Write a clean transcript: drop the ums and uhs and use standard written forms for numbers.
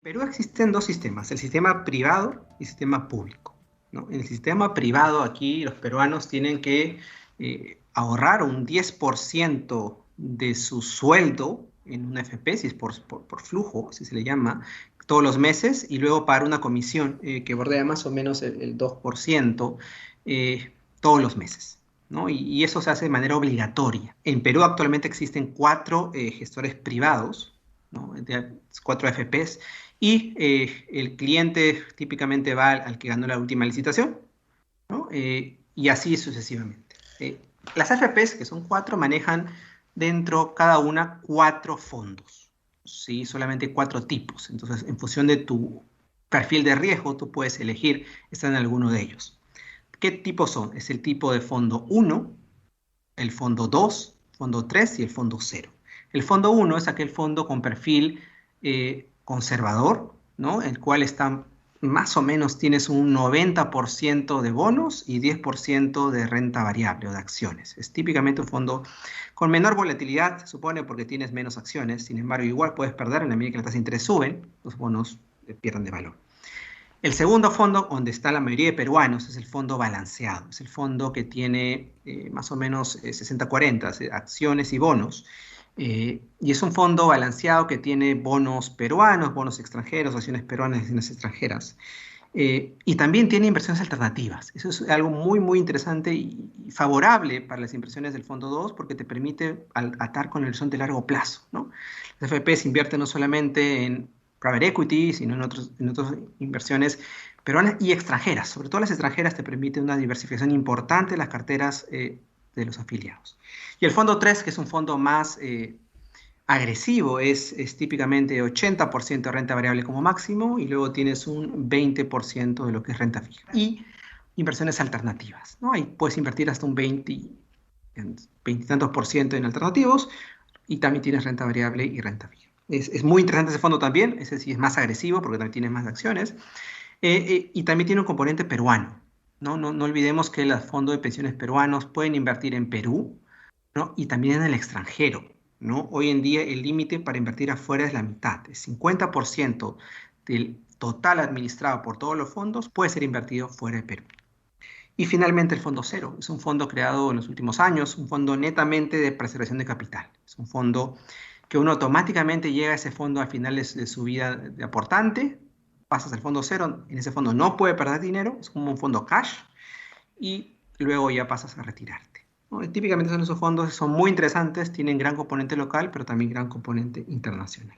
En Perú existen dos sistemas, el sistema privado y el sistema público, ¿no? En el sistema privado aquí los peruanos tienen que ahorrar un 10% de su sueldo en una FP, si es por flujo, así se le llama, todos los meses, y luego pagar una comisión que bordea más o menos el 2% todos los meses, ¿no? Y eso se hace de manera obligatoria. En Perú actualmente existen cuatro gestores privados, ¿no? Cuatro FPs, y el cliente típicamente va al que ganó la última licitación, ¿no? Y así sucesivamente. Las AFPs, que son cuatro, manejan dentro cada una cuatro fondos, ¿sí? Solamente cuatro tipos. Entonces, en función de tu perfil de riesgo, tú puedes elegir estar en alguno de ellos. ¿Qué tipos son? Es el tipo de fondo 1, el fondo 2, fondo 3 y el fondo 0. El fondo 1 es aquel fondo con perfil conservador, ¿no? El cual está más o menos tienes un 90% de bonos y 10% de renta variable o de acciones. Es típicamente un fondo con menor volatilidad, se supone, porque tienes menos acciones. Sin embargo, igual puedes perder en la medida que las tasas de interés suben, los bonos pierden de valor. El segundo fondo, donde está la mayoría de peruanos, es el fondo balanceado. Es el fondo que tiene más o menos 60-40, acciones y bonos. Y es un fondo balanceado que tiene bonos peruanos, bonos extranjeros, acciones peruanas y acciones extranjeras. Y también tiene inversiones alternativas. Eso es algo muy, muy interesante y favorable para las inversiones del fondo 2 porque te permite atar con el horizonte de largo plazo, ¿no? Las FPs invierten no solamente en private equity, sino en otras inversiones peruanas y extranjeras. Sobre todo las extranjeras te permiten una diversificación importante de las carteras de los afiliados. Y el fondo 3, que es un fondo más agresivo, es típicamente 80% de renta variable como máximo y luego tienes un 20% de lo que es renta fija. Y inversiones alternativas, ¿no? Ahí puedes invertir hasta un 20 y tantos por ciento en alternativos y también tienes renta variable y renta fija. Es muy interesante ese fondo también, ese sí es más agresivo porque también tienes más acciones y también tiene un componente peruano. No olvidemos que los fondos de pensiones peruanos pueden invertir en Perú, ¿no? Y también en el extranjero, ¿no? Hoy en día el límite para invertir afuera es la mitad. El 50% del total administrado por todos los fondos puede ser invertido fuera de Perú. Y finalmente el fondo cero. Es un fondo creado en los últimos años, un fondo netamente de preservación de capital. Es un fondo que uno automáticamente llega a ese fondo al final de su vida de aportante, pasas al fondo cero, en ese fondo no puede perder dinero, es como un fondo cash, y luego ya pasas a retirarte, ¿no? Típicamente son esos fondos, son muy interesantes, tienen gran componente local, pero también gran componente internacional.